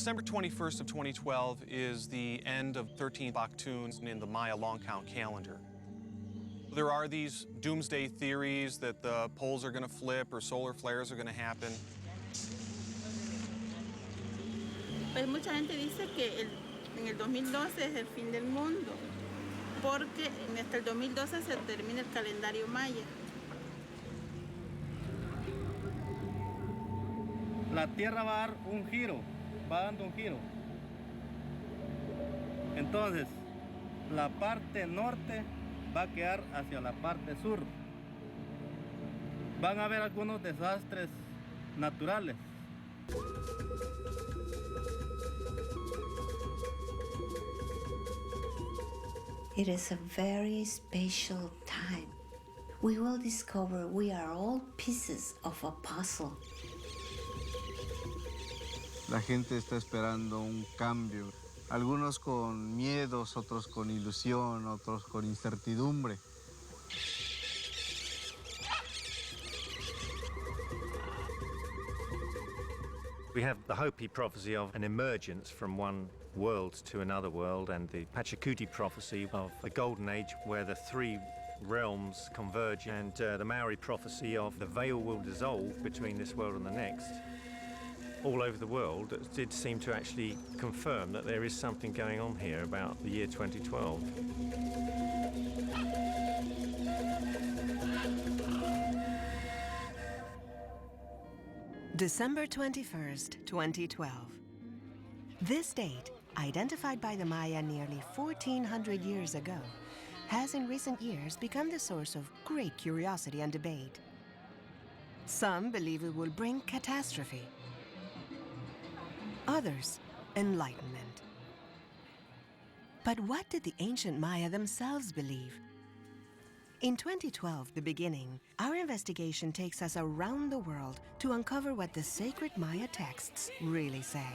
December 21st of 2012 is the end of 13 Baktuns in the Maya long count calendar. There are these doomsday theories that the poles are going to flip or solar flares are going to happen. Pues mucha gente dice que en el 2012 es el fin del mundo, porque hasta el 2012 se termina el calendario maya. La Tierra va a dar un giro, va dando un giro. Entonces, la parte norte va a quedar hacia la parte sur. Van a haber algunos desastres naturales. It is a very special time. We will discover we are all pieces of a puzzle. La gente está esperando un cambio. Algunos con miedos, otros con ilusión, otros con incertidumbre. We have the Hopi prophecy of an emergence from one world to another world, and the Pachacuti prophecy of a golden age where the three realms converge, and the Maori prophecy of the veil will dissolve between this world and the next. All over the world, it did seem to actually confirm that there is something going on here about the year 2012. December 21st, 2012. This date, identified by the Maya nearly 1,400 years ago, has in recent years become the source of great curiosity and debate. Some believe it will bring catastrophe. Others, enlightenment. But what did the ancient Maya themselves believe? In 2012, the beginning, our investigation takes us around the world to uncover what the sacred Maya texts really say.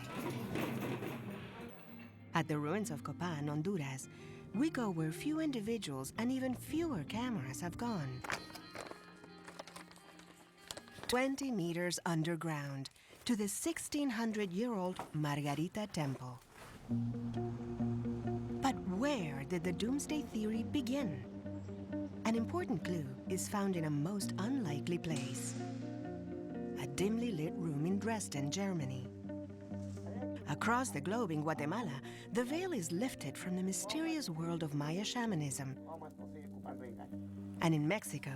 At the ruins of Copan, Honduras, we go where few individuals and even fewer cameras have gone. 20 meters underground to the 1,600-year-old Margarita Temple. But where did the doomsday theory begin? An important clue is found in a most unlikely place. A dimly lit room in Dresden, Germany. Across the globe in Guatemala, the veil is lifted from the mysterious world of Maya shamanism. And in Mexico,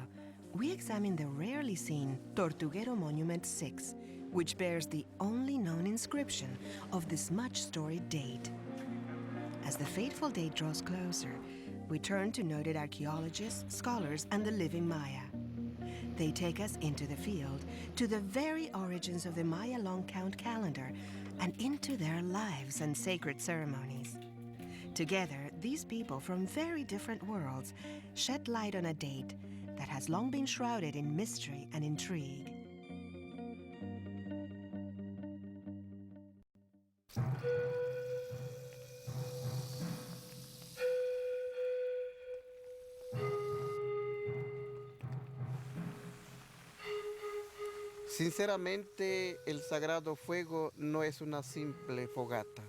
we examine the rarely seen Tortuguero Monument 6, which bears the only known inscription of this much-storied date. As the fateful date draws closer, we turn to noted archaeologists, scholars, and the living Maya. They take us into the field, to the very origins of the Maya long count calendar, and into their lives and sacred ceremonies. Together, these people from very different worlds shed light on a date that has long been shrouded in mystery and intrigue. Sinceramente, el Sagrado Fuego no es una simple fogata.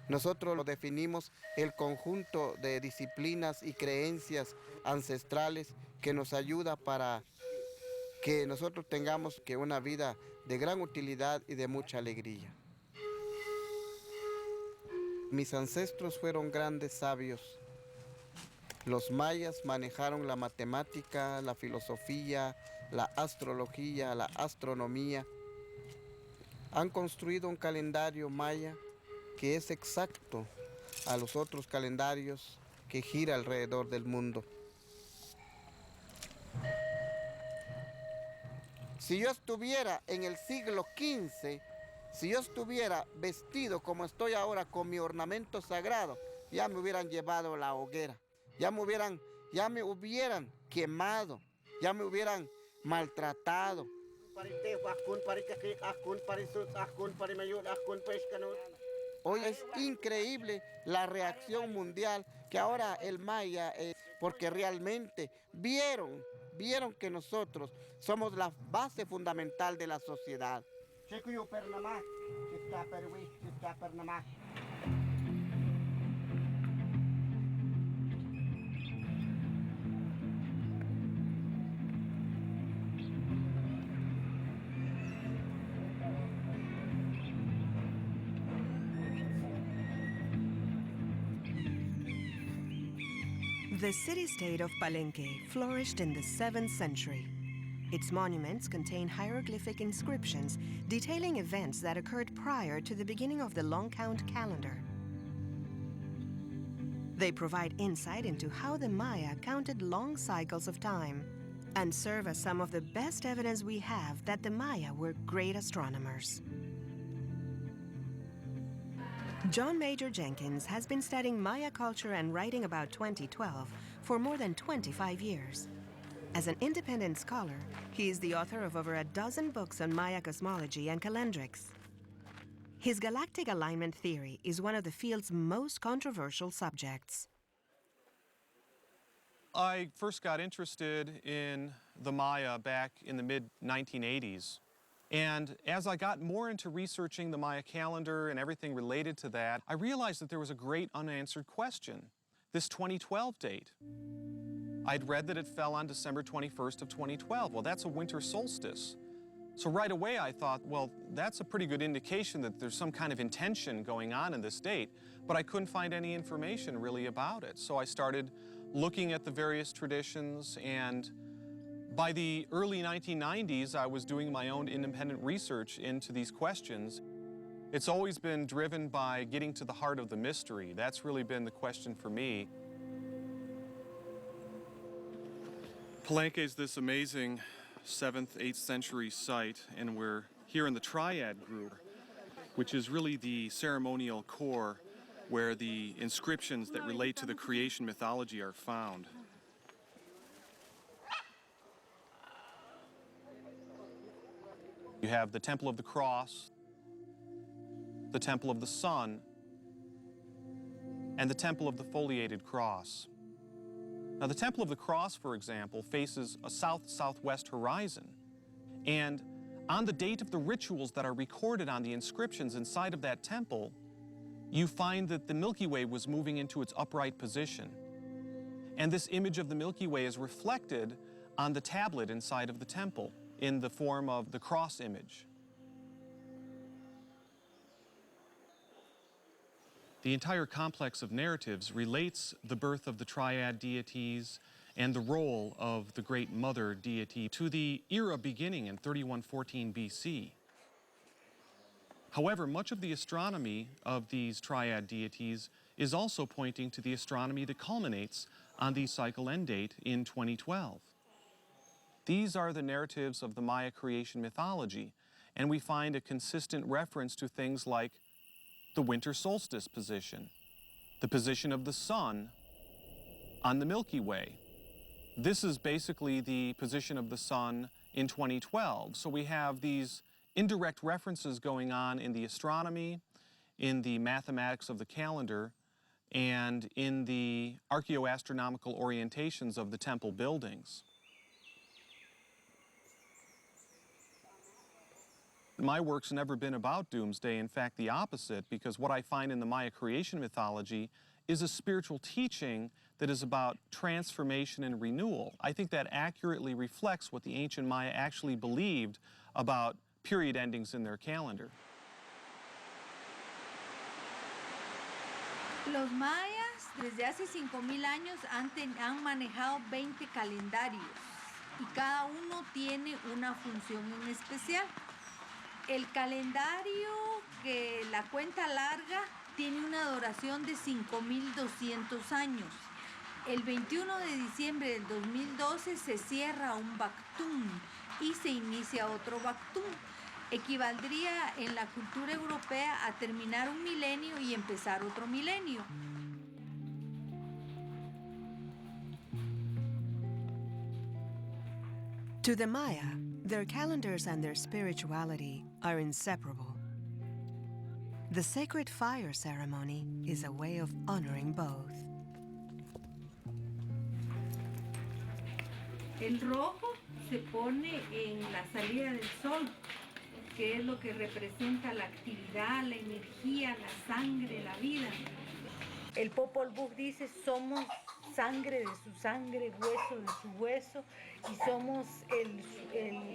Nosotros lo definimos el conjunto de disciplinas y creencias ancestrales que nos ayuda para que nosotros tengamos una vida de gran utilidad y de mucha alegría. Mis ancestros fueron grandes sabios. Los mayas manejaron la matemática, la filosofía, la astrología, la astronomía. Han construido un calendario maya que es exacto a los otros calendarios que gira alrededor del mundo. Si yo estuviera en el siglo XV, si yo estuviera vestido como estoy ahora con mi ornamento sagrado, ya me hubieran llevado a la hoguera. Ya me hubieran quemado, ya me hubieran maltratado. Hoy es increíble la reacción mundial que ahora el maya porque realmente vieron que nosotros somos la base fundamental de la sociedad. The city-state of Palenque flourished in the 7th century. Its monuments contain hieroglyphic inscriptions detailing events that occurred prior to the beginning of the long count calendar. They provide insight into how the Maya counted long cycles of time and serve as some of the best evidence we have that the Maya were great astronomers. John Major Jenkins has been studying Maya culture and writing about 2012 for more than 25 years. As an independent scholar, he is the author of over a dozen books on Maya cosmology and calendrics. His galactic alignment theory is one of the field's most controversial subjects. I first got interested in the Maya back in the mid-1980s. And as I got more into researching the Maya calendar and everything related to that, I realized that there was a great unanswered question, this 2012 date. I'd read that it fell on December 21st of 2012. Well, that's a winter solstice. So right away I thought, well, that's a pretty good indication that there's some kind of intention going on in this date, but I couldn't find any information really about it. So I started looking at the various traditions, and by the early 1990s, I was doing my own independent research into these questions. It's always been driven by getting to the heart of the mystery. That's really been the question for me. Palenque is this amazing 7th, 8th century site, and we're here in the Triad group, which is really the ceremonial core where the inscriptions that relate to the creation mythology are found. You have the Temple of the Cross, the Temple of the Sun, and the Temple of the Foliated Cross. Now, the Temple of the Cross, for example, faces a south-southwest horizon. And on the date of the rituals that are recorded on the inscriptions inside of that temple, you find that the Milky Way was moving into its upright position. And this image of the Milky Way is reflected on the tablet inside of the temple in the form of the cross image. The entire complex of narratives relates the birth of the Triad deities and the role of the Great Mother deity to the era beginning in 3114 BC. However, much of the astronomy of these Triad deities is also pointing to the astronomy that culminates on the cycle end date in 2012. These are the narratives of the Maya creation mythology, and we find a consistent reference to things like the winter solstice position, the position of the sun on the Milky Way. This is basically the position of the sun in 2012. So we have these indirect references going on in the astronomy, in the mathematics of the calendar, and in the archaeoastronomical orientations of the temple buildings. My work's never been about doomsday, in fact the opposite, because what I find in the Maya creation mythology is a spiritual teaching that is about transformation and renewal. I think that accurately reflects what the ancient Maya actually believed about period endings in their calendar. Los mayas desde hace 5,000 años han manejado 20 calendarios y cada uno tiene una función en especial. El calendario que la cuenta larga tiene una duración de 5,200 años. El 21 de diciembre del 2012 se cierra un Bactún y se inicia otro Bactún. Equivaldría en la cultura europea a terminar un milenio y empezar otro milenio. To the Maya, their calendars and their spirituality are inseparable. The sacred fire ceremony is a way of honoring both. El rojo se pone en la salida del sol, que es lo que representa la actividad, la energía, la sangre, la vida. El Popol Vuh dice, somos sangre de su sangre, hueso de su hueso, y somos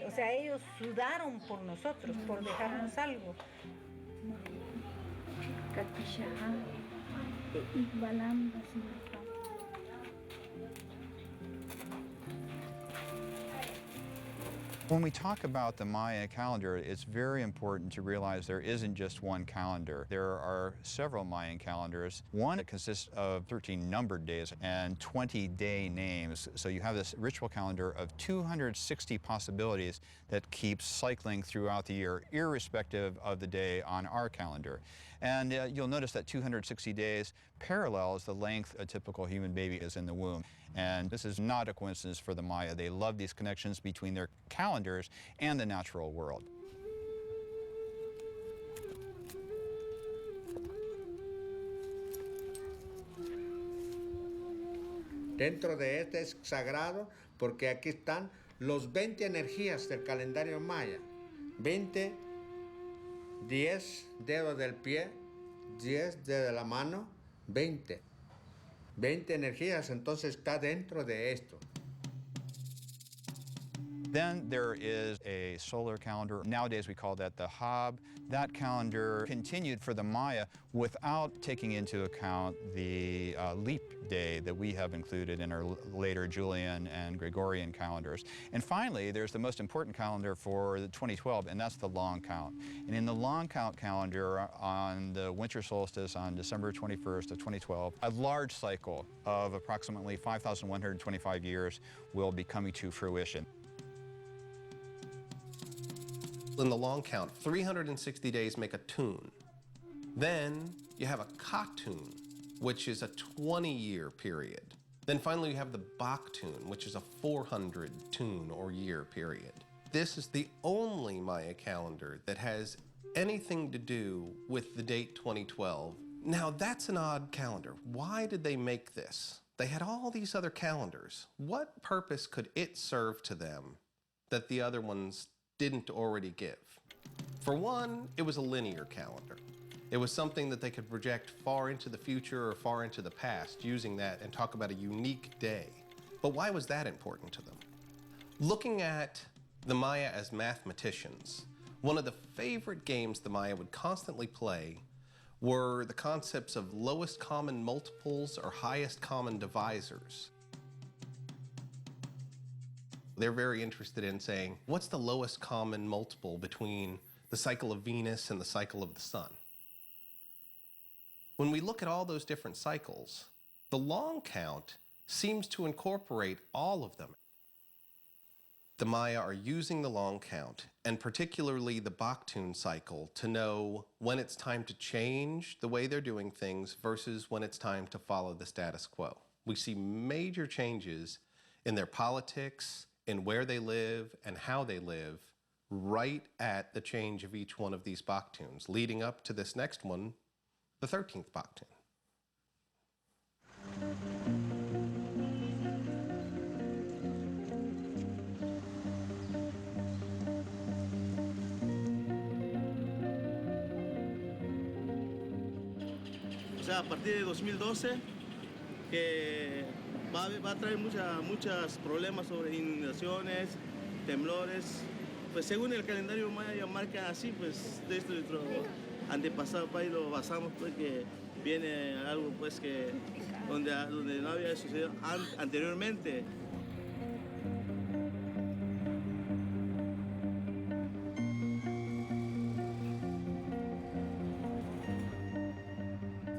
o sea, ellos sudaron por nosotros, por dejarnos algo. When we talk about the Maya calendar, it's very important to realize there isn't just one calendar. There are several Mayan calendars. One consists of 13 numbered days and 20 day names. So you have this ritual calendar of 260 possibilities that keeps cycling throughout the year, irrespective of the day on our calendar. And you'll notice that 260 days parallels the length a typical human baby is in the womb. And this is not a coincidence for the Maya. They love these connections between their calendars and the natural world. Dentro de este es sagrado porque aquí están los 20 energías del calendario maya. 20, 10 dedos del pie, 10 dedos de la mano, 20. 20 energías, entonces está dentro de esto. Then there is a solar calendar. Nowadays we call that the Hab. That calendar continued for the Maya without taking into account the leap day that we have included in our later Julian and Gregorian calendars. And finally, there's the most important calendar for 2012, and that's the long count. And in the long count calendar on the winter solstice on December 21st of 2012, a large cycle of approximately 5,125 years will be coming to fruition. In the long count, 360 days make a tune. Then you have a Katun, which is a 20-year period. Then finally you have the Baktun, which is a 400 tune or year period. This is the only Maya calendar that has anything to do with the date 2012. Now that's an odd calendar. Why did they make this? They had all these other calendars. What purpose could it serve to them that the other ones didn't already give? For one, it was a linear calendar. It was something that they could project far into the future or far into the past using that and talk about a unique day. But why was that important to them? Looking at the Maya as mathematicians, one of the favorite games the Maya would constantly play were the concepts of lowest common multiples or highest common divisors. They're very interested in saying, what's the lowest common multiple between the cycle of Venus and the cycle of the sun? When we look at all those different cycles, the long count seems to incorporate all of them. The Maya are using the long count, and particularly the Baktun cycle, to know when it's time to change the way they're doing things versus when it's time to follow the status quo. We see major changes in their politics, in where they live and how they live, right at the change of each one of these Baktuns, leading up to this next one, the 13th Baktun. O sea, a partir de 2012, que va a traer muchos problemas sobre inundaciones, temblores. Pues según el calendario maya marca así, pues de esto nuestro antepasado país lo basamos, pues que viene algo pues que donde no había sucedido anteriormente.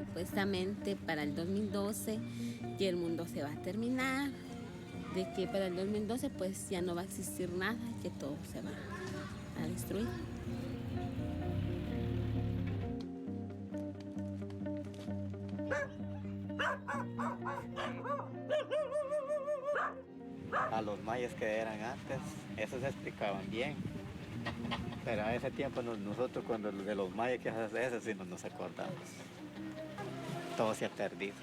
Supuestamente para el 2012 ya el mundo se va a terminar, de que para el 2012 pues ya no va a existir nada, que todo se va a destruir. A los mayas que eran antes, esos se explicaban bien. Pero a ese tiempo nosotros cuando de los mayas que eso sí no nos acordamos. Todo se ha perdido.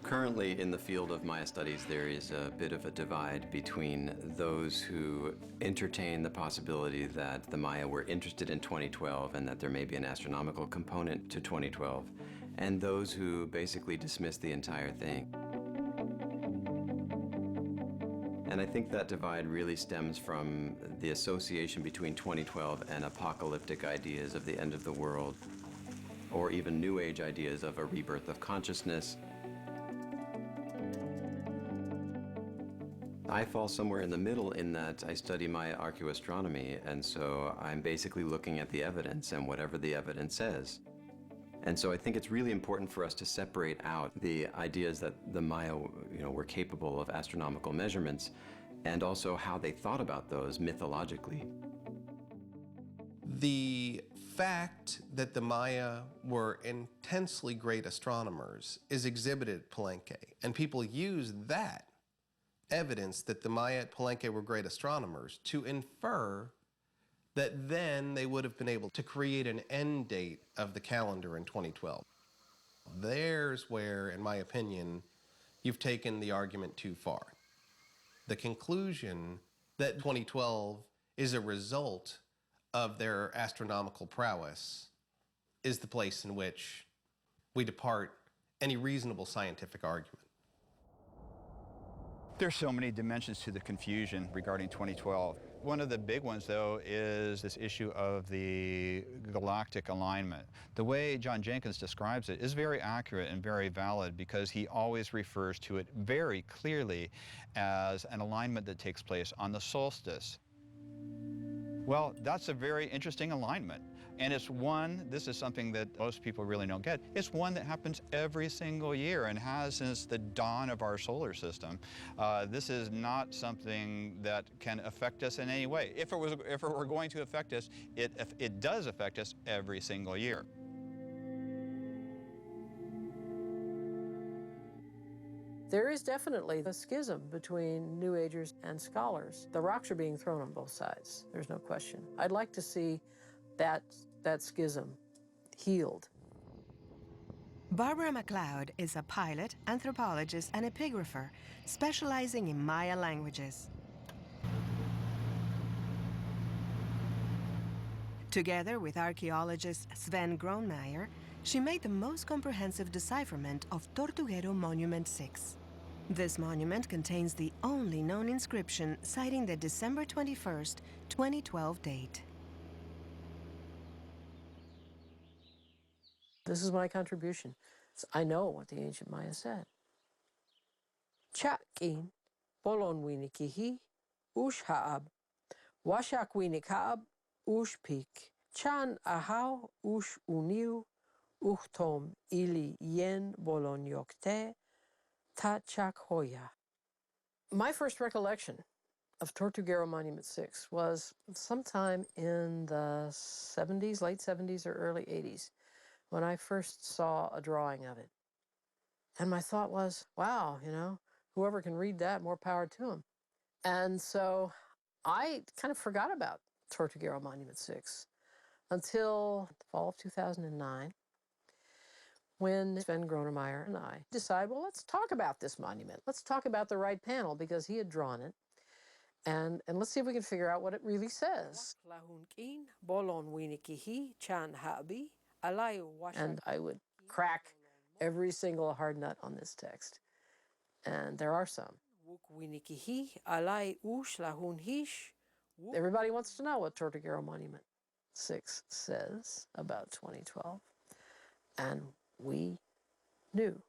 Currently, in the field of Maya studies, there is a bit of a divide between those who entertain the possibility that the Maya were interested in 2012 and that there may be an astronomical component to 2012, and those who basically dismiss the entire thing. And I think that divide really stems from the association between 2012 and apocalyptic ideas of the end of the world, or even New Age ideas of a rebirth of consciousness. I fall somewhere in the middle in that I study Maya archaeoastronomy, and so I'm basically looking at the evidence and whatever the evidence says. And so I think it's really important for us to separate out the ideas that the Maya, were capable of astronomical measurements, and also how they thought about those mythologically. The fact that the Maya were intensely great astronomers is exhibited at Palenque, and people use that evidence that the Maya at Palenque were great astronomers to infer that then they would have been able to create an end date of the calendar in 2012. There's where, in my opinion, you've taken the argument too far. The conclusion that 2012 is a result of their astronomical prowess is the place in which we depart any reasonable scientific argument. There's so many dimensions to the confusion regarding 2012. One of the big ones, though, is this issue of the galactic alignment. The way John Jenkins describes it is very accurate and very valid because he always refers to it very clearly as an alignment that takes place on the solstice. Well, that's a very interesting alignment. And it's one, this is something that most people really don't get, it's one that happens every single year and has since the dawn of our solar system. This is not something that can affect us in any way. If it were going to affect us, it does affect us every single year. There is definitely a schism between New Agers and scholars. The rocks are being thrown on both sides, there's no question. I'd like to see that schism healed. Barbara McLeod is a pilot, anthropologist, and epigrapher specializing in Maya languages. Together with archaeologist Sven Gronemeyer, she made the most comprehensive decipherment of Tortuguero Monument 6. This monument contains the only known inscription citing the December 21st, 2012 date. This is my contribution. I know what the ancient Maya said. Chakin, bolonwinikihi, ush haab, washakwinikaab, ush pik, chan ahau, ush uniu, uchtom ili yen bolonyokte, tachak hoya. My first recollection of Tortuguero Monument 6 was sometime in the 70s, late 70s or early 80s, when I first saw a drawing of it. And my thought was, wow, whoever can read that, more power to him. And so I kind of forgot about Tortuguero Monument 6 until the fall of 2009, when Sven Gronemeyer and I decided, well, let's talk about this monument. Let's talk about the right panel, because he had drawn it. And let's see if we can figure out what it really says. And I would crack every single hard nut on this text. And there are some. Everybody wants to know what Tortuguero Monument 6 says about 2012. And we knew.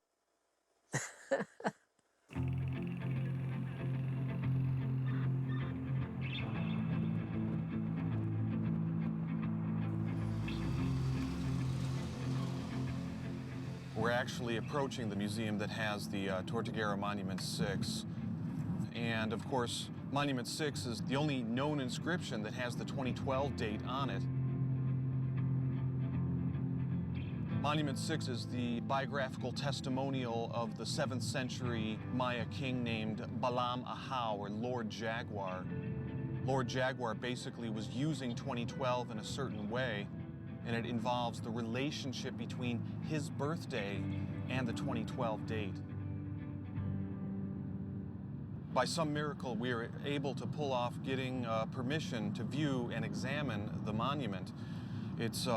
We're actually approaching the museum that has the Tortuguero Monument 6. And of course, Monument 6 is the only known inscription that has the 2012 date on it. Monument 6 is the biographical testimonial of the 7th century Maya king named Balam Ahau, or Lord Jaguar. Lord Jaguar basically was using 2012 in a certain way, and it involves the relationship between his birthday and the 2012 date. By some miracle, we were able to pull off getting permission to view and examine the monument. It's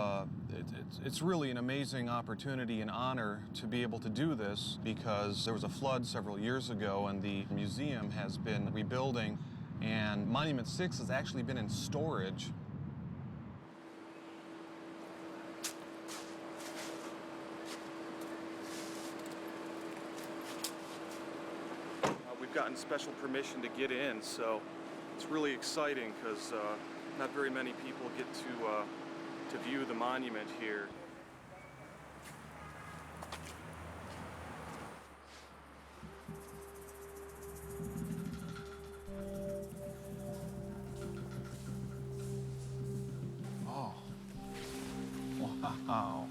really an amazing opportunity and honor to be able to do this, because there was a flood several years ago and the museum has been rebuilding, and Monument 6 has actually been in storage. We've gotten special permission to get in, so it's really exciting because not very many people get to view the monument here. Oh, wow.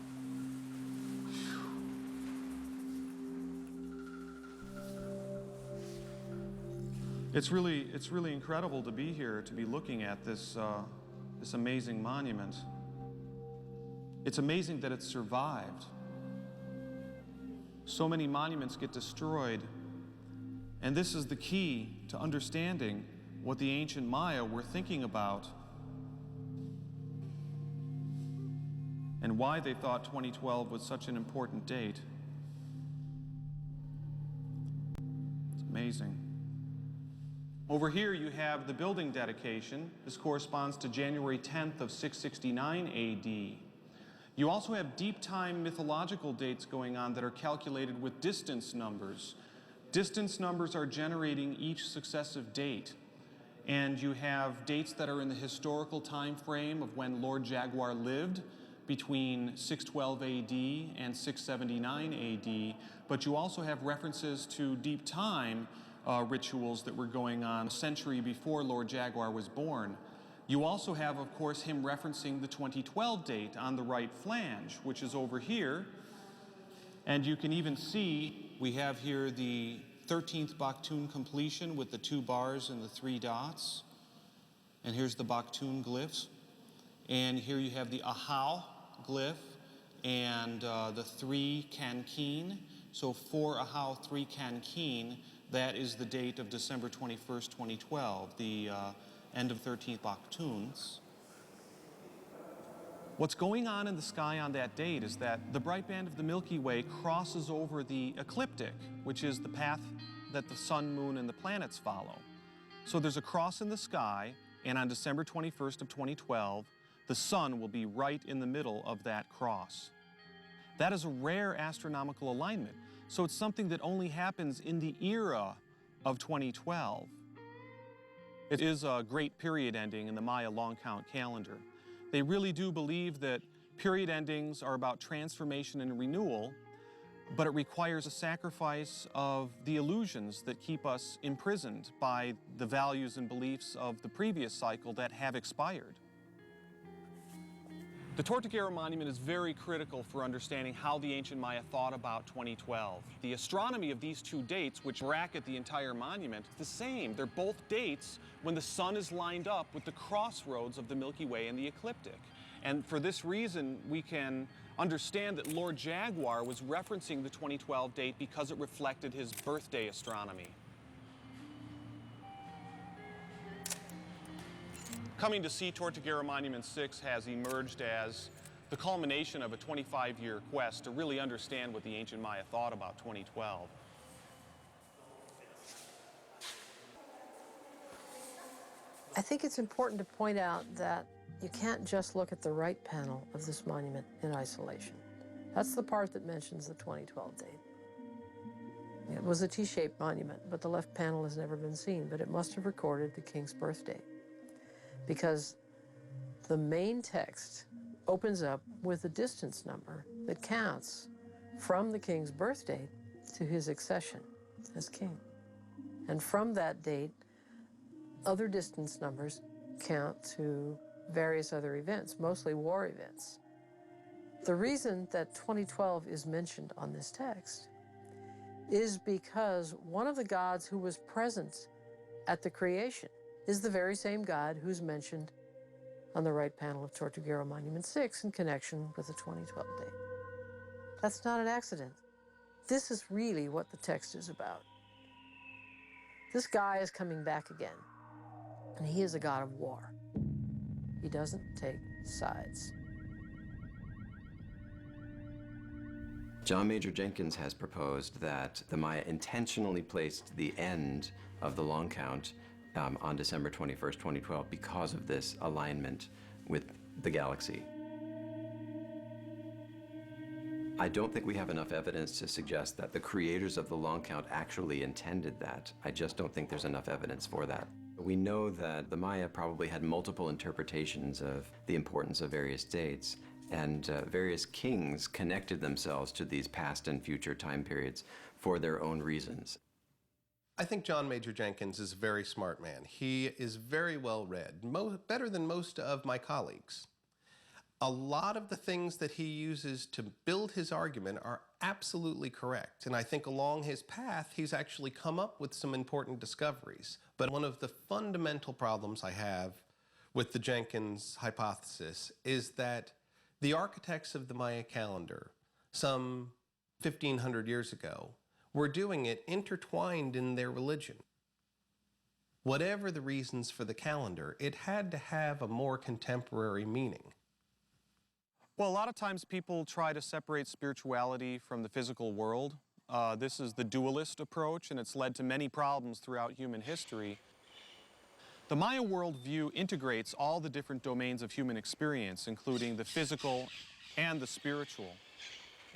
It's really incredible to be here, to be looking at this amazing monument. It's amazing that it's survived. So many monuments get destroyed, and this is the key to understanding what the ancient Maya were thinking about and why they thought 2012 was such an important date. It's amazing. Over here you have the building dedication. This corresponds to January 10th of 669 AD. You also have deep time mythological dates going on that are calculated with distance numbers. Distance numbers are generating each successive date. And you have dates that are in the historical time frame of when Lord Jaguar lived, between 612 AD and 679 AD. But you also have references to deep time rituals that were going on a century before Lord Jaguar was born. You also have, of course, him referencing the 2012 date on the right flange, which is over here. And you can even see, we have here the 13th Baktun completion with the 2 bars and the 3 dots. And here's the Baktun glyphs. And here you have the Ahau glyph and the 3 Kankin. So 4 Ahau, 3 Kankin. That is the date of December 21st, 2012, the end of 13th Baktuns. What's going on in the sky on that date is that the bright band of the Milky Way crosses over the ecliptic, which is the path that the sun, moon, and the planets follow. So there's a cross in the sky, and on December 21st of 2012, the sun will be right in the middle of that cross. That is a rare astronomical alignment. So it's something that only happens in the era of 2012. It is a great period ending in the Maya long count calendar. They really do believe that period endings are about transformation and renewal, but it requires a sacrifice of the illusions that keep us imprisoned by the values and beliefs of the previous cycle that have expired. The Tortuguero Monument is very critical for understanding how the ancient Maya thought about 2012. The astronomy of these 2 dates, which bracket the entire monument, is the same. They're both dates when the sun is lined up with the crossroads of the Milky Way and the ecliptic. And for this reason, we can understand that Lord Jaguar was referencing the 2012 date because it reflected his birthday astronomy. Coming to see Tortuguero Monument 6 has emerged as the culmination of a 25-year quest to really understand what the ancient Maya thought about 2012. I think it's important to point out that you can't just look at the right panel of this monument in isolation. That's the part that mentions the 2012 date. It was a T-shaped monument, but the left panel has never been seen, but it must have recorded the king's birth date, because the main text opens up with a distance number that counts from the king's birth date to his accession as king. And from that date, other distance numbers count to various other events, mostly war events. The reason that 2012 is mentioned on this text is because one of the gods who was present at the creation is the very same God who's mentioned on the right panel of Tortuguero Monument 6 in connection with the 2012 date. That's not an accident. This is really what the text is about. This guy is coming back again, and he is a god of war. He doesn't take sides. John Major Jenkins has proposed that the Maya intentionally placed the end of the long count on December 21st, 2012 because of this alignment with the galaxy. I don't think we have enough evidence to suggest that the creators of the long count actually intended that. I just don't think there's enough evidence for that. We know that the Maya probably had multiple interpretations of the importance of various dates, and various kings connected themselves to these past and future time periods for their own reasons. I think John Major Jenkins is a very smart man. He is very well read, better than most of my colleagues. A lot of the things that he uses to build his argument are absolutely correct. And I think along his path, he's actually come up with some important discoveries. But one of the fundamental problems I have with the Jenkins hypothesis is that the architects of the Maya calendar, some 1,500 years ago, were doing it intertwined in their religion. Whatever the reasons for the calendar, it had to have a more contemporary meaning. Well, a lot of times people try to separate spirituality from the physical world. This is the dualist approach, and it's led to many problems throughout human history. The Maya worldview integrates all the different domains of human experience, including the physical and the spiritual.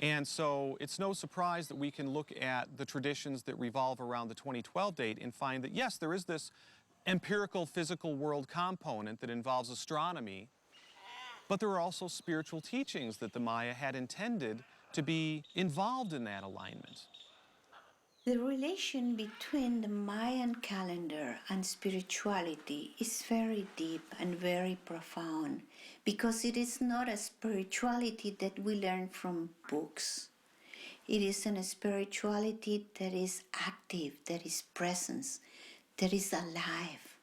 And so it's no surprise that we can look at the traditions that revolve around the 2012 date and find that, yes, there is this empirical physical world component that involves astronomy, but there are also spiritual teachings that the Maya had intended to be involved in that alignment. The relation between the Mayan calendar and spirituality is very deep and very profound because it is not a spirituality that we learn from books. It is a spirituality that is active, that is present, that is alive.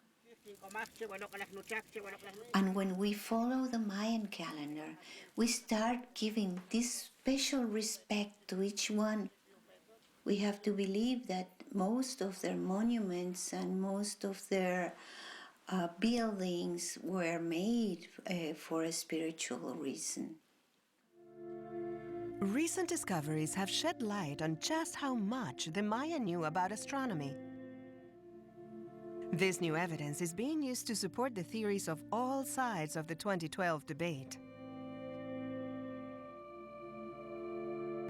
And when we follow the Mayan calendar, we start giving this special respect to each one. We have to believe that most of their monuments and most of their buildings were made for a spiritual reason. Recent discoveries have shed light on just how much the Maya knew about astronomy. This new evidence is being used to support the theories of all sides of the 2012 debate.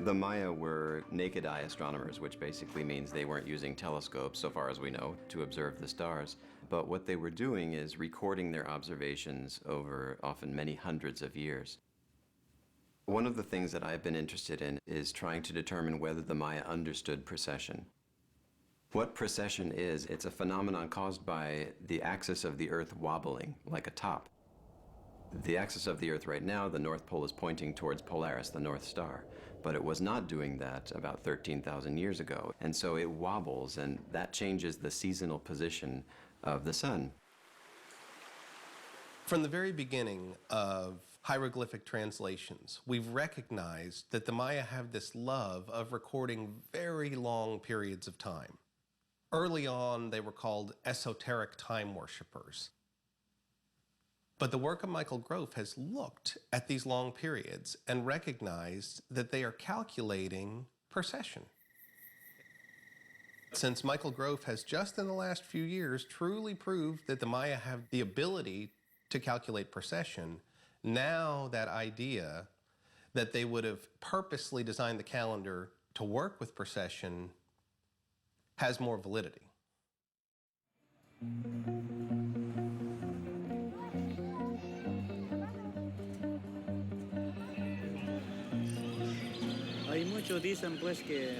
The Maya were naked eye astronomers, which basically means they weren't using telescopes, so far as we know, to observe the stars. But what they were doing is recording their observations over often many hundreds of years. One of the things that I've been interested in is trying to determine whether the Maya understood precession. What precession is, it's a phenomenon caused by the axis of the Earth wobbling like a top. The axis of the Earth right now, the North Pole is pointing towards Polaris, the North Star. But it was not doing that about 13,000 years ago. And so it wobbles, and that changes the seasonal position of the sun. From the very beginning of hieroglyphic translations, we've recognized that the Maya have this love of recording very long periods of time. Early on, they were called esoteric time worshippers. But the work of Michael Grove has looked at these long periods and recognized that they are calculating precession. Since Michael Grove has just in the last few years truly proved that the Maya have the ability to calculate precession, now that idea that they would have purposely designed the calendar to work with precession has more validity. Hay muchos dicen pues que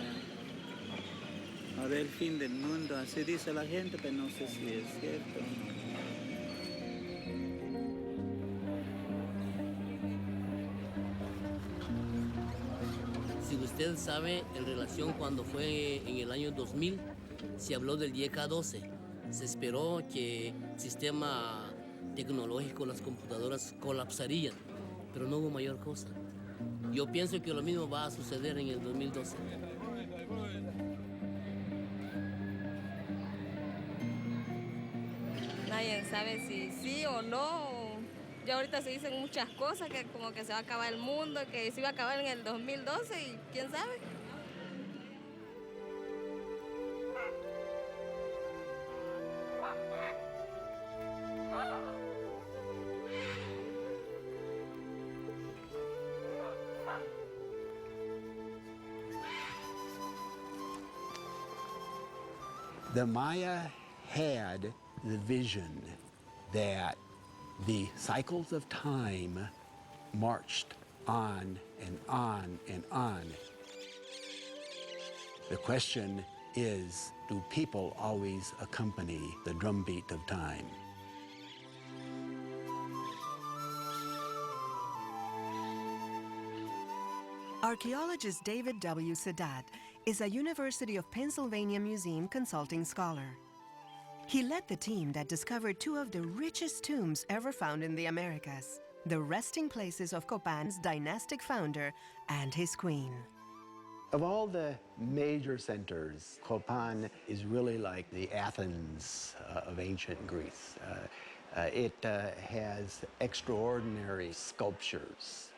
a ver el fin del mundo, así dice la gente, pero no sé si es cierto. Si usted sabe, en relación cuando fue en el año 2000, se habló del YK-12. Se esperó que el sistema tecnológico, las computadoras colapsarían, pero no hubo mayor cosa. Yo pienso que lo mismo va a suceder en el 2012. nadie sabe si sí o no. Ya ahorita se dicen muchas cosas, que como que se va a acabar el mundo, que se iba a acabar en el 2012 y quién sabe. The Maya had the vision that the cycles of time marched on and on and on. The question is, do people always accompany the drumbeat of time? Archaeologist David W. Sadat is a University of Pennsylvania Museum consulting scholar. He led the team that discovered two of the richest tombs ever found in the Americas, the resting places of Copan's dynastic founder and his queen. Of all the major centers, Copan is really like the Athens of ancient Greece. It has extraordinary sculptures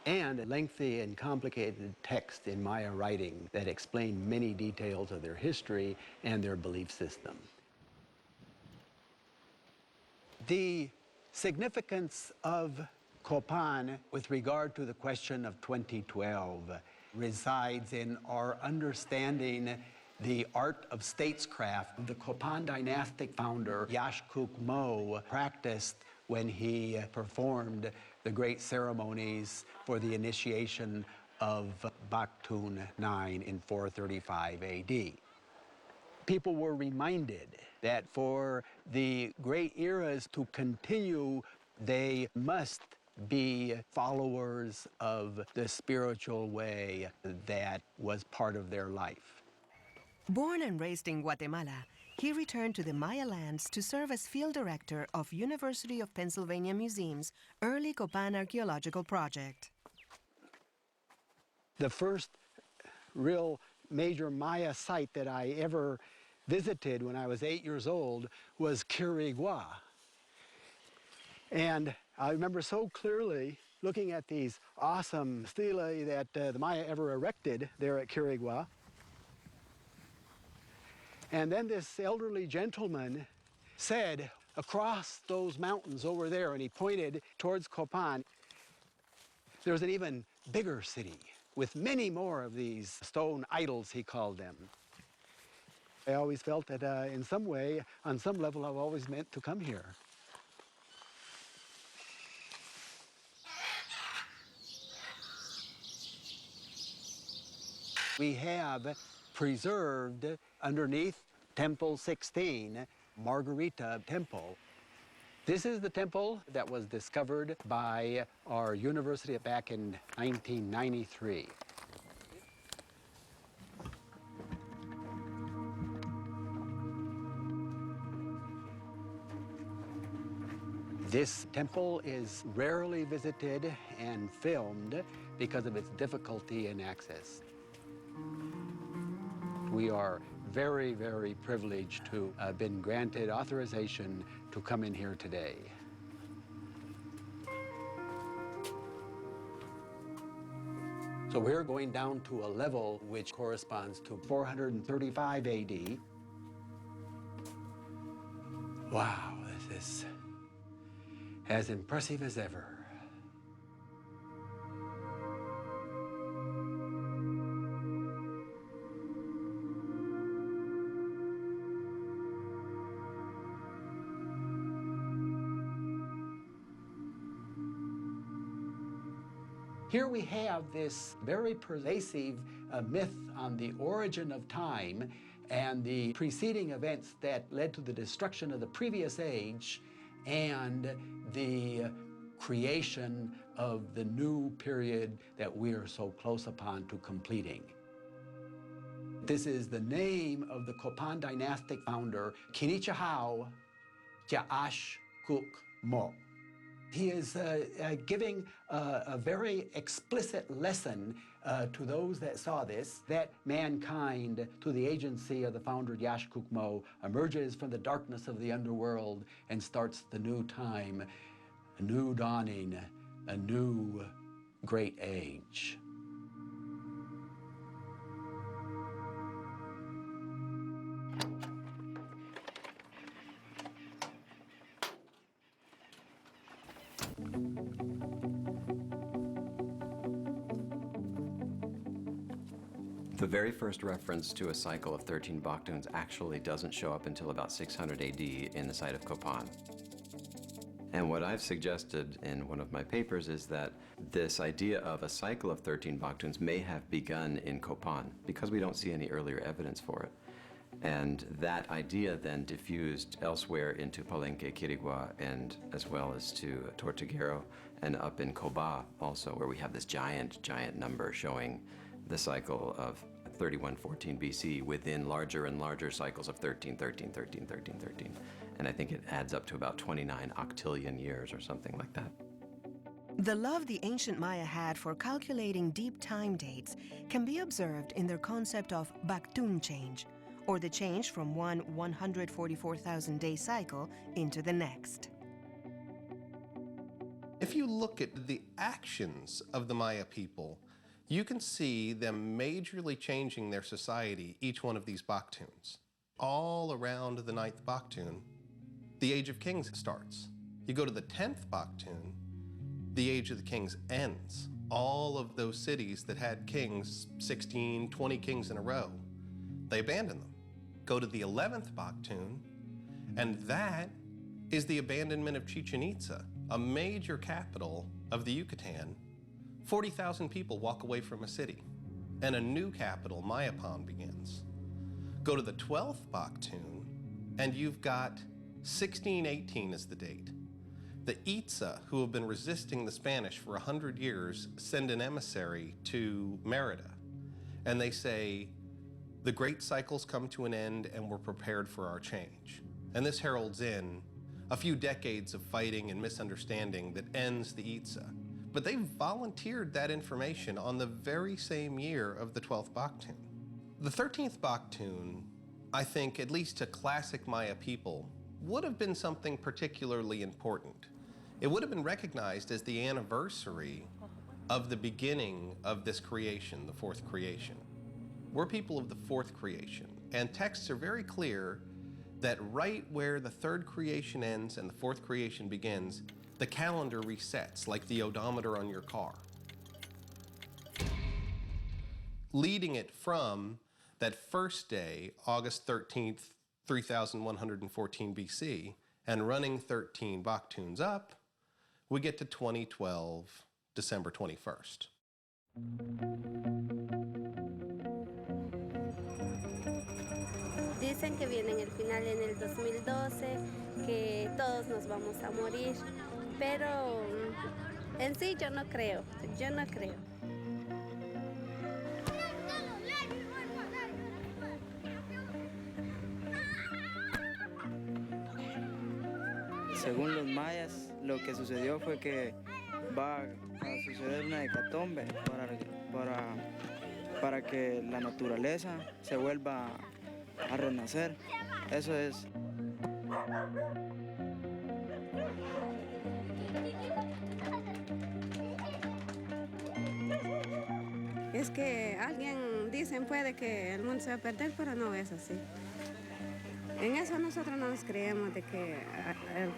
and a lengthy and complicated text in Maya writing that explain many details of their history and their belief system. The significance of Copan with regard to the question of 2012 resides in our understanding the art of statescraft the Copan dynastic founder Yashkuk Mo practiced when he performed the great ceremonies for the initiation of Baktun IX in 435 AD. People were reminded that for the great eras to continue, they must be followers of the spiritual way that was part of their life. Born and raised in Guatemala, he returned to the Maya lands to serve as field director of University of Pennsylvania Museum's early Copan archaeological project. The first real major Maya site that I ever visited when I was 8 years old was Quirigua. And I remember so clearly looking at these awesome stelae that the Maya ever erected there at Quirigua. And then this elderly gentleman said, across those mountains over there, and he pointed towards Copan, there's an even bigger city with many more of these stone idols, he called them. I always felt that in some way, on some level, I've always meant to come here. We have preserved underneath Temple 16, Margarita Temple. This is the temple that was discovered by our university back in 1993. This temple is rarely visited and filmed because of its difficulty in access. We are very, very privileged to have been granted authorization to come in here today. So we're going down to a level which corresponds to 435 AD. Wow, this is as impressive as ever. Here we have this very pervasive myth on the origin of time and the preceding events that led to the destruction of the previous age and the creation of the new period that we are so close upon to completing. This is the name of the Copan dynastic founder, Kinichahau Yashkuk Mo. He is giving a very explicit lesson to those that saw this, that mankind, through the agency of the founder Yashkukmo, emerges from the darkness of the underworld and starts the new time, a new dawning, a new great age. The very first reference to a cycle of 13 Baktuns actually doesn't show up until about 600 AD in the site of Copan. And what I've suggested in one of my papers is that this idea of a cycle of 13 Baktuns may have begun in Copan because we don't see any earlier evidence for it. And that idea then diffused elsewhere into Palenque, Quirigua, and as well as to Tortuguero, and up in Coba also, where we have this giant number showing the cycle of 3114 BC within larger and larger cycles of 13, 13, 13, 13, 13. And I think it adds up to about 29 octillion years or something like that. The love the ancient Maya had for calculating deep time dates can be observed in their concept of Baktun change, or the change from one 144,000-day cycle into the next. If you look at the actions of the Maya people, you can see them majorly changing their society, each one of these Baktuns. All around the 9th Baktun, the Age of Kings starts. You go to the 10th Baktun, the Age of the Kings ends. All of those cities that had kings, 16, 20 kings in a row, they abandon them. Go to the 11th Baktun, and that is the abandonment of Chichen Itza, a major capital of the Yucatan. 40,000 people walk away from a city, and a new capital, Mayapan, begins. Go to the 12th Baktun, and you've got 1618 is the date. The Itza, who have been resisting the Spanish for 100 years, send an emissary to Merida, and they say, the great cycles come to an end and we're prepared for our change. And this heralds in a few decades of fighting and misunderstanding that ends the Itza. But they volunteered that information on the very same year of the 12th Baktun. The 13th Baktun, I think, at least to classic Maya people, would have been something particularly important. It would have been recognized as the anniversary of the beginning of this creation, the fourth creation. We're people of the fourth creation, and texts are very clear that right where the third creation ends and the fourth creation begins, the calendar resets like the odometer on your car. Leading it from that first day, August 13th, 3114 BC, and running 13 Baktuns up, we get to 2012, December 21st. Dicen que viene el final en el 2012, que todos nos vamos a morir, pero en sí yo no creo. Según los mayas, lo que sucedió fue que va a suceder una hecatombe para que la naturaleza se vuelva a renacer. Eso es. Es que alguien dicen puede que el mundo se va a perder, pero no es así. En eso nosotros no nos creemos de que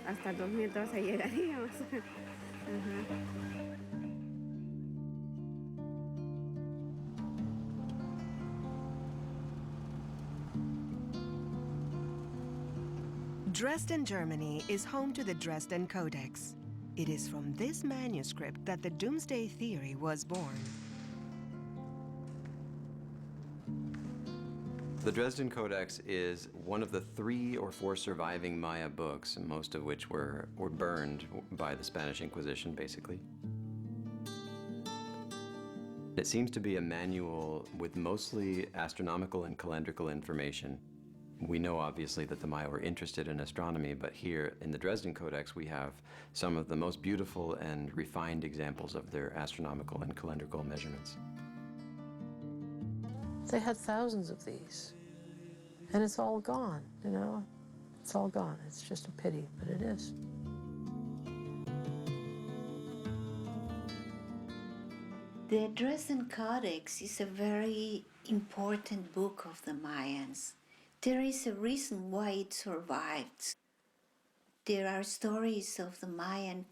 hasta el 2012 llegaríamos. Dresden, Germany is home to the Dresden Codex. It is from this manuscript that the Doomsday Theory was born. The Dresden Codex is one of the 3 or 4 surviving Maya books, most of which were burned by the Spanish Inquisition, basically. It seems to be a manual with mostly astronomical and calendrical information. We know obviously that the Maya were interested in astronomy, but here in the Dresden Codex we have some of the most beautiful and refined examples of their astronomical and calendrical measurements. They had thousands of these, and it's all gone, you know? It's all gone. It's just a pity, but it is. The Dresden Codex is a very important book of the Mayans. There is a reason why it survived. There are stories of the Mayan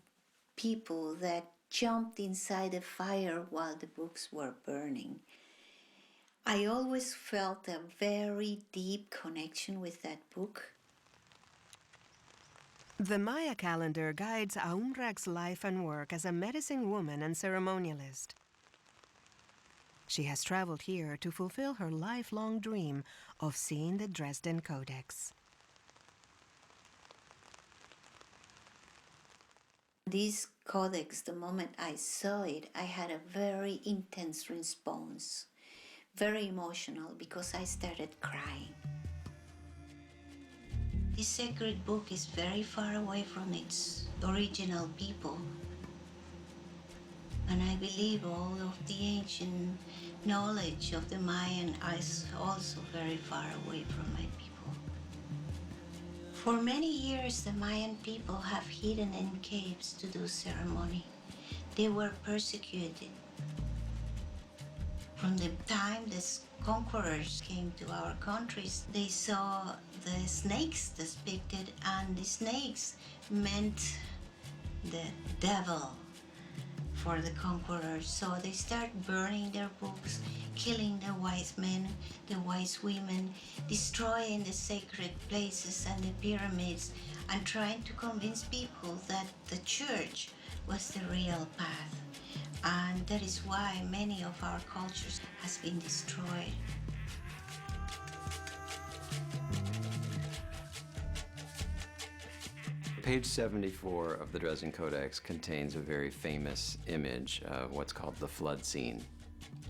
people that jumped inside a fire while the books were burning. I always felt a very deep connection with that book. The Maya calendar guides Aumraq's life and work as a medicine woman and ceremonialist. She has traveled here to fulfill her lifelong dream of seeing the Dresden Codex. This codex, the moment I saw it, I had a very intense response, very emotional, because I started crying. This sacred book is very far away from its original people. And I believe all of the ancient knowledge of the Mayan is also very far away from my people. For many years, the Mayan people have hidden in caves to do ceremony. They were persecuted. From the time the conquerors came to our countries, they saw the snakes depicted, and the snakes meant the devil for the conquerors. So they start burning their books, killing the wise men, the wise women, destroying the sacred places and the pyramids, and trying to convince people that the church was the real path. And that is why many of our cultures has been destroyed. Page 74 of the Dresden Codex contains a very famous image of what's called the flood scene.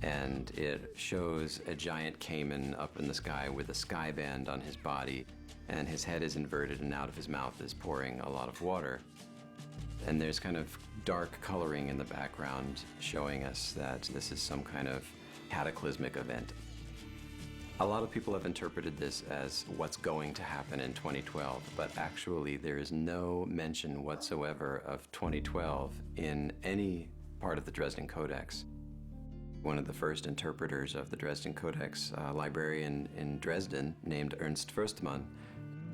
And it shows a giant caiman up in the sky with a sky band on his body, and his head is inverted, and out of his mouth is pouring a lot of water. And there's kind of dark coloring in the background showing us that this is some kind of cataclysmic event. A lot of people have interpreted this as what's going to happen in 2012, but actually there is no mention whatsoever of 2012 in any part of the Dresden Codex. One of the first interpreters of the Dresden Codex, a librarian in Dresden named Ernst Förstmann,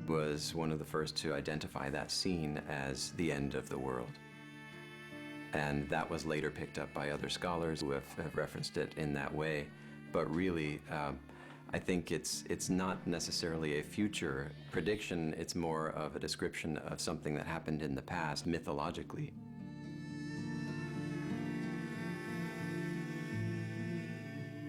was one of the first to identify that scene as the end of the world. And that was later picked up by other scholars who have referenced it in that way. But really, I think it's not necessarily a future prediction, it's more of a description of something that happened in the past, mythologically.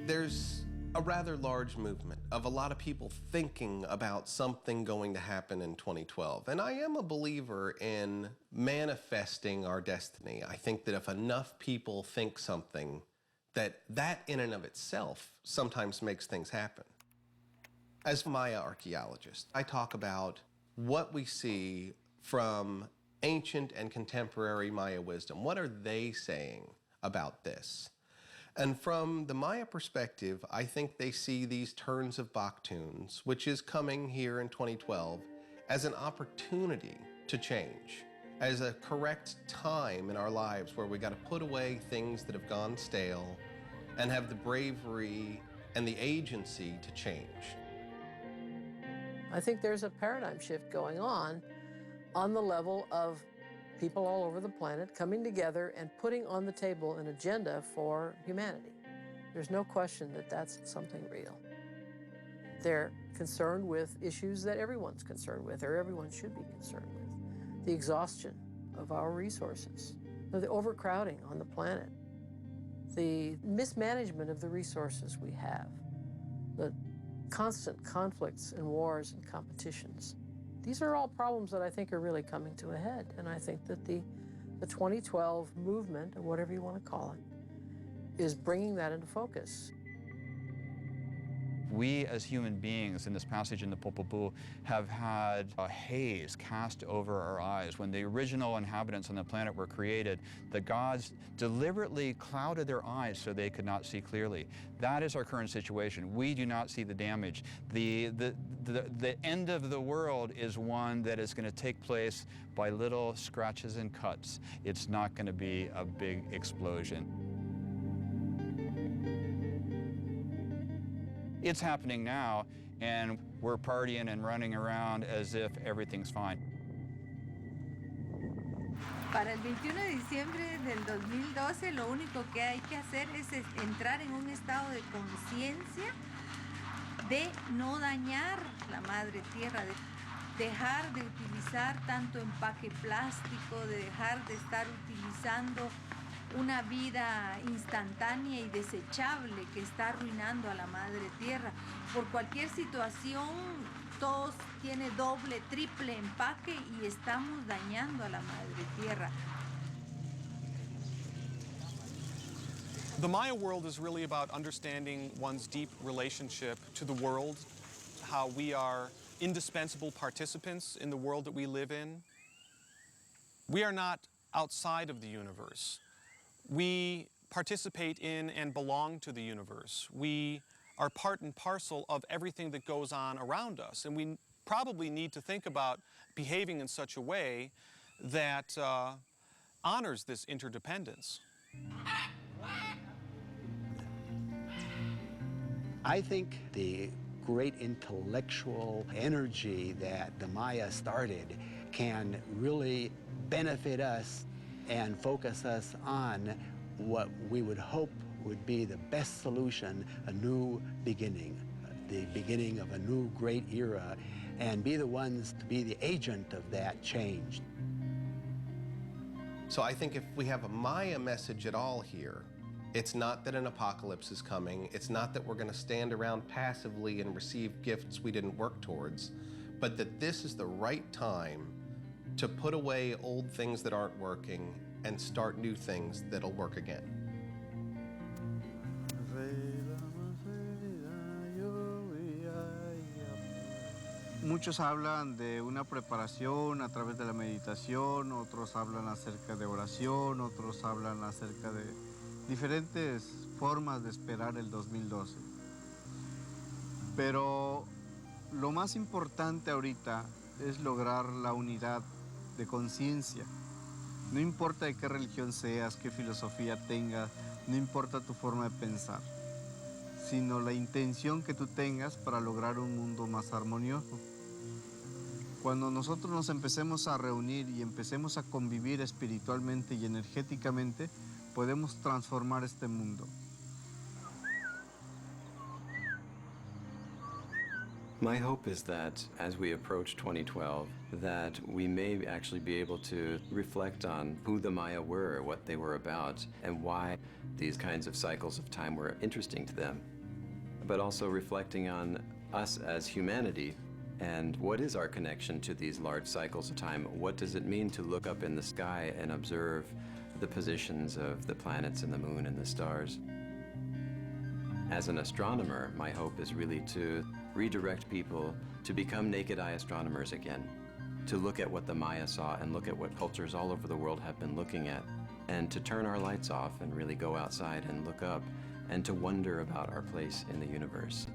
There's a rather large movement of a lot of people thinking about something going to happen in 2012. And I am a believer in manifesting our destiny. I think that if enough people think something, that in and of itself sometimes makes things happen. As Maya archaeologist, I talk about what we see from ancient and contemporary Maya wisdom. What are they saying about this? And from the Maya perspective, I think they see these turns of Baktuns, which is coming here in 2012, as an opportunity to change, as a correct time in our lives where we got to put away things that have gone stale and have the bravery and the agency to change. I think there's a paradigm shift going on the level of people all over the planet coming together and putting on the table an agenda for humanity. There's no question that that's something real. They're concerned with issues that everyone's concerned with, or everyone should be concerned with. The exhaustion of our resources, the overcrowding on the planet, the mismanagement of the resources we have, the constant conflicts and wars and competitions. These are all problems that I think are really coming to a head, and I think that the 2012 movement, or whatever you want to call it, is bringing that into focus. We as human beings in this passage in the Popol Vuh have had a haze cast over our eyes. When the original inhabitants on the planet were created, the gods deliberately clouded their eyes so they could not see clearly. That is our current situation. We do not see the damage. The end of the world is one that is going to take place by little scratches and cuts. It's not going to be a big explosion. It's happening now, and we're partying and running around as if everything's fine. Para el 21 de diciembre del 2012, lo único que hay que hacer es entrar en un estado de conciencia de no dañar la madre tierra, de dejar de utilizar tanto empaque plástico, de dejar de estar utilizando una vida instantánea y desechable que está arruinando a la madre tierra. Por cualquier situación, todo tiene doble, triple empaque y estamos dañando a la madre tierra. The Maya world is really about understanding one's deep relationship to the world, how we are indispensable participants in the world that we live in. We are not outside of the universe. We participate in and belong to the universe. We are part and parcel of everything that goes on around us. And we probably need to think about behaving in such a way that honors this interdependence. I think the great intellectual energy that the Maya started can really benefit us and focus us on what we would hope would be the best solution, a new beginning, the beginning of a new great era, and be the ones to be the agent of that change. So I think if we have a Maya message at all here, it's not that an apocalypse is coming, it's not that we're going to stand around passively and receive gifts we didn't work towards, but that this is the right time to put away old things that aren't working and start new things that'll work again. Muchos hablan de una preparación a través de la meditación, otros hablan acerca de oración, otros hablan acerca de diferentes formas de esperar el 2012. Pero lo más importante ahorita es lograr la unidad de conciencia. No importa de qué religión seas, qué filosofía tengas, no importa tu forma de pensar, sino la intención que tú tengas para lograr un mundo más armonioso. Cuando nosotros nos empecemos a reunir y empecemos a convivir espiritualmente y energéticamente, podemos transformar este mundo. My hope is that as we approach 2012, that we may actually be able to reflect on who the Maya were, what they were about, and why these kinds of cycles of time were interesting to them. But also reflecting on us as humanity and what is our connection to these large cycles of time? What does it mean to look up in the sky and observe the positions of the planets and the moon and the stars? As an astronomer, my hope is really to redirect people to become naked-eye astronomers again, to look at what the Maya saw and look at what cultures all over the world have been looking at, and to turn our lights off and really go outside and look up and to wonder about our place in the universe.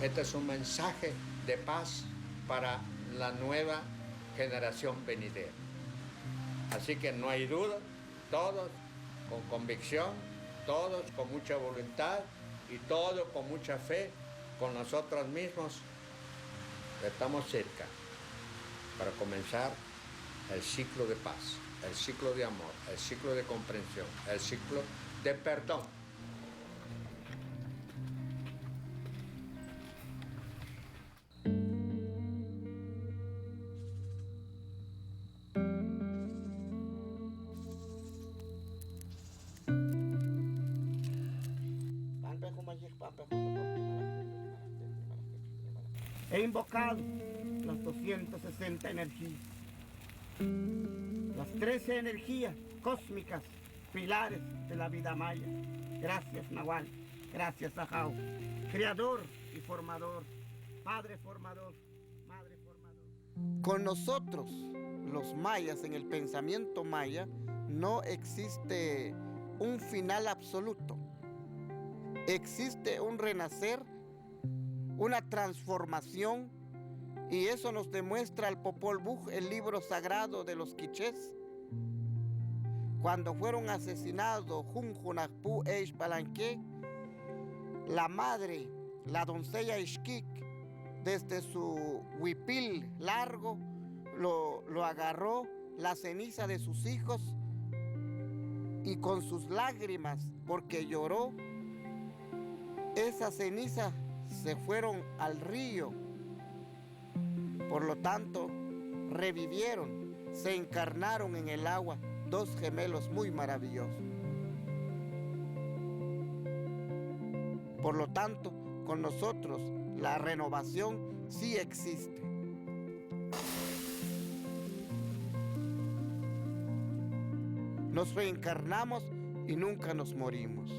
Este es un mensaje de paz para la nueva generación venidera. Así que no hay duda, todos con convicción, todos con mucha voluntad y todos con mucha fe, con nosotros mismos, estamos cerca para comenzar el ciclo de paz, el ciclo de amor, el ciclo de comprensión, el ciclo de perdón. He invocado las 260 energías, las 13 energías cósmicas, pilares de la vida maya. Gracias, Nahual. Gracias, Ajao. Creador y formador, padre formador, madre formador. Con nosotros, los mayas, en el pensamiento maya, no existe un final absoluto. Existe un renacer, una transformación, y eso nos demuestra el Popol Vuh, el libro sagrado de los quichés. Cuando fueron asesinados Junjunacpú e Ixpalanque, la madre, la doncella Ixquic, desde su huipil largo, lo agarró la ceniza de sus hijos y con sus lágrimas, porque lloró, esas cenizas se fueron al río. Por lo tanto, revivieron, se encarnaron en el agua, dos gemelos muy maravillosos. Por lo tanto, con nosotros la renovación sí existe. Nos reencarnamos y nunca nos morimos.